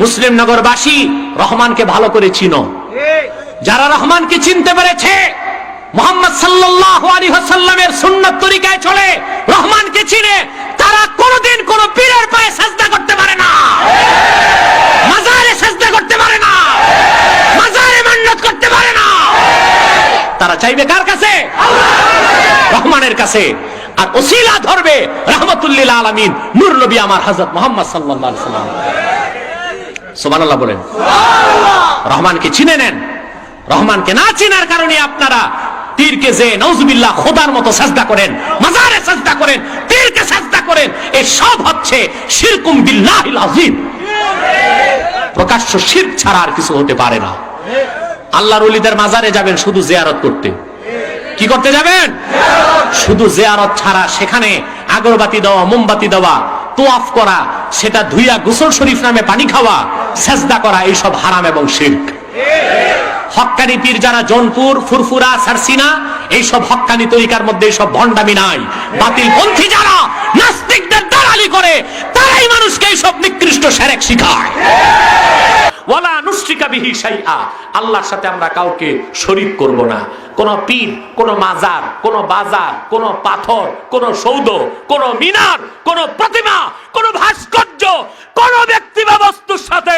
মুসলিম নগরবাসী রহমানকে ভালো করে চিনো। যারা রহমানকে চিনতে পেরেছে, মুহাম্মদ সাল্লাল্লাহু আলাইহি ওয়াসাল্লামের সুন্নাত তরিকায় চলে, রহমানকে চিনে, তারা কোনোদিন কোন পীরের পায়ে সিজদা করতে পারে না, মাজারে সিজদা করতে পারে না, মাজারে মান্নত করতে পারে না। তারা চাইবে কার কাছে? রহমানের কাছে। আর ওসিলা ধরবে রাহমাতুল লিল আলামিন নূর নবী আমার হযরত মুহাম্মদ সাল্লাল্লাহু আলাইহি ওয়াসাল্লাম। সুবহানাল্লাহ বলেন। রহমানকে চিনে নেন। রহমানকে না চিনার কারণে আপনারা পীরকে যে নাউজুবিল্লাহ খোদার মতো সাজদা করেন, মাজারে সাজদা করেন, পীরকে সাজদা করেন, এই সব হচ্ছে শিরকুম বিল্লাহিল আযীম। প্রকাশ্য শিরক ছাড়া আর কিছু হতে পারে না। আল্লাহর ওলিদের মাজারে যাবেন শুধু জিয়ারত করতে। কি করতে যাবেন? শুধু জিয়ারত ছাড়া সেখানে আগরবাতি দেওয়া, মোমবাতি দেওয়া, তোয়াফ করা, সেটা ধুইয়া গোসল শরীফ নামে পানি খাওয়া, সাজদা করা, এইসব হারাম এবং শিরক। হক্কানি পীর যারা জনপুর, ফুরফুরা, সারসিনা, এইসব হক্কানি তরিকার মধ্যে এইসব ভণ্ডামি নাই। বাতিল পন্থী যারা নাস্তিকদের দালালি করে, তারাই মানুষকে এইসব নিকৃষ্ট শিরক শিখায়। ওয়ালা নুশরিকা বিহি শাইআ, আল্লাহর সাথে আমরা কাউকে শরীক করব না। কোন পীর, কোন মাজার, কোন বাজার, কোন পাথর, কোন সৌধ, কোন মিনার, কোন প্রতিমা, কোন ভাস্কর্য, কোন ব্যক্তি বা বস্তুর সাথে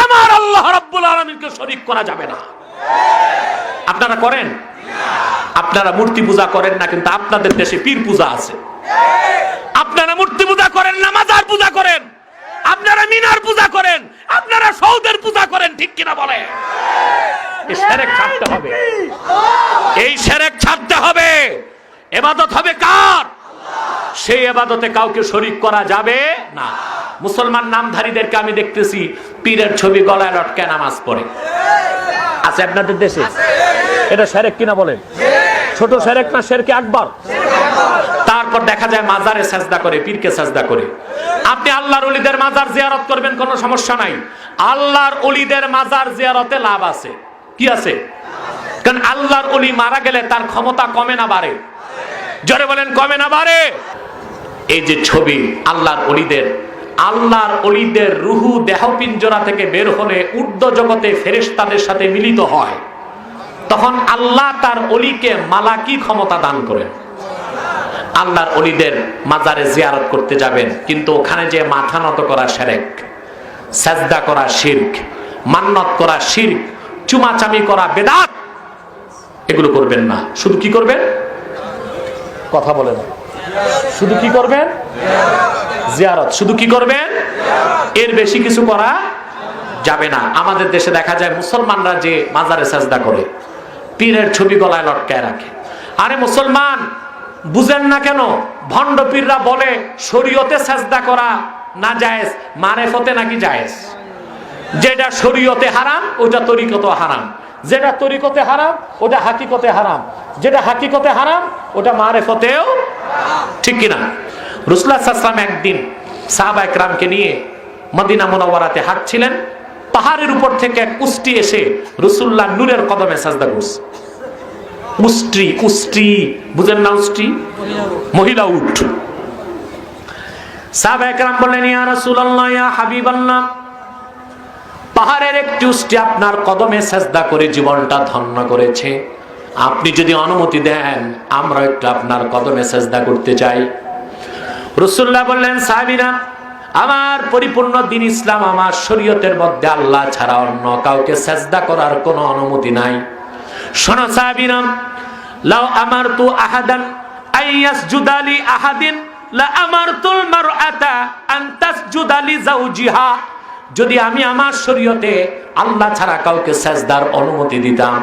আমার আল্লাহ রাব্বুল আলামিনকে শরীক করা যাবে না। আপনারা করেন? আপনারা মূর্তি পূজা করেন না, কিন্তু আপনাদের দেশে পীর পূজা আছে। আপনারা মূর্তি পূজা করেন না, মাজার পূজা করেন, আপনারা মিনার পূজা করেন, আপনারা সৌদের পূজা করেন, ঠিক কিনা বলে? এই শিরক ছাড়তে হবে, এই শিরক ছাড়তে হবে। ইবাদত হবে কার? সেই ইবাদতে কাউকে শরীক করা যাবে না। মুসলমান নামধারীদেরকে আমি দেখতেছি পীরের ছবি গলায় লটকায় নামাজ পড়ে। আছে আপনাদের দেশে? এটা শিরক কিনা বলেন? ছোট শিরক না শিরকে আকবার? তারপর দেখা যায় মাজারে সাজদা করে, পীরকে সাজদা করে। আপনি আল্লাহর ওলিদের মাজার জিয়ারত করবেন, কোনো সমস্যা নাই। আল্লাহর ওলিদের মাজার জিয়ারতে লাভ আছে। কি আছে? কারণ আল্লাহর ওলি মারা গেলে তার ক্ষমতা কমে না বাড়ে? জোরে বলেন, কমে না বাড়ে? এই যে ছবি আল্লাহর ওলিদের রুহু দেহ পিঞ্জরা থেকে বের হলে ঊর্ধ্ব জগতে ফেরেশতাদের সাথে মিলিত হয়, তখন আল্লাহ তার ওলিকে মালাকি ক্ষমতা দান করেন। আল্লাহর ওলিদের মাজারে জিয়ারত করতে যাবেন, কিন্তু ওখানে যে মাথা নত করা শিরক, সাজদা করা শিরক, মান্নত করা শিরক, চুমাচামি করা বেদাত, এগুলো করবেন না। শুধু কি করবেন? কথা বলেন। শুধু কি করবেন? জিয়ারত। শুধু কি করবেন? এর বেশি কিছু করা যাবে না। আমাদের দেশে দেখা যায় মুসলমানরা যে মাজারে সাজদা করে, পীরের ছবি গলায় লটকায় রাখে। আরে মুসলমান, বুঝেন না কেন? ভণ্ড পীররা বলে শরীয়তে সাজদা করা না জায়েজ, মারেফতে নাকি জায়েজ। যেটা শরীয়তে হারাম ওটা তরিকতে হারাম, যেটা তরিকতে হারাম ওটা হাকিকতে হারাম, যেটা হাকিকতে হারাম ওটা মারেফতেও, ঠিক কিনা? রাসূলুল্লাহ সাল্লাল্লাহু আলাইহি ওয়াসাল্লাম একদিন সাহাবা একরামকে নিয়ে মদিনা মুনাওয়ারাতে হাঁটছিলেন। পাহাড়ের উপর থেকে এক উষ্ট্রি এসে রাসূলুল্লাহ নূরের কদমে সাজদা করছে। উষ্ট্রি বুঝেন না? উষ্ট্রি মহিলা উট। সাহাবা একরাম বললেন, ইয়া রাসূলুল্লাহ, ইয়া হাবিবাল্লাহ, পাহাড়ের একটি উষ্ট্রি আপনার কদমে সাজদা করে জীবনটা ধন্য করেছে। আপনি যদি অনুমতি দেন, আমরা একটু আপনার কদমে সাজদা করতে চাই। রাসূলুল্লাহ বললেন, সাহাবীরা, আমার পরিপূর্ণ দ্বীন ইসলাম, আমার শরীয়তের মধ্যে আল্লাহ ছাড়া অন্য কাউকে সাজদা করার কোনো অনুমতি নাই। শোনো সাহাবীরা, লাউ আমারতু আহাদান আইয়াসজুদা লি আহাদিন লা আমারতুল মারআতা আন তাসজুদা লি যাওজিহা। যদি আমি আমার শরীয়তে আল্লাহ ছাড়া কাউকে সাজদার অনুমতি দিতাম,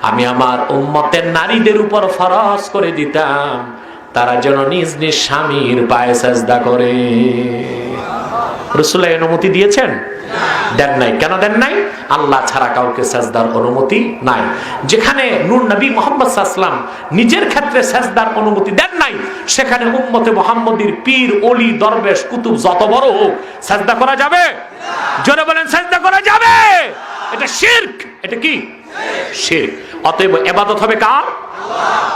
আমি আমার উম্মতের নারীদের উপর ফরজ করে দিতাম তারা যেন নিজ নিজ স্বামীর পায়ে সাজদা করে। রাসূল অনুমতি দিয়েছেন? দেন নাই। কেন দেন নাই? আল্লাহ ছাড়া কাউকে সাজদার অনুমতি নাই। যেখানে নূর নবী মুহাম্মদ সাল্লাল্লাহু আলাইহি ওয়াসাল্লাম নিজের ক্ষেত্রে সাজদার অনুমতি দেন নাই, সেখানে উম্মতে মুহাম্মদীর পীর, ওলি, দরবেশ, কুতুব যত বড় হোক, সাজদা করা যাবে? জোরে বলেন, সাজদা করা যাবে? এটা শিরক। এটা কি? শিরক। অতএব ইবাদত হবে কার? আল্লাহ।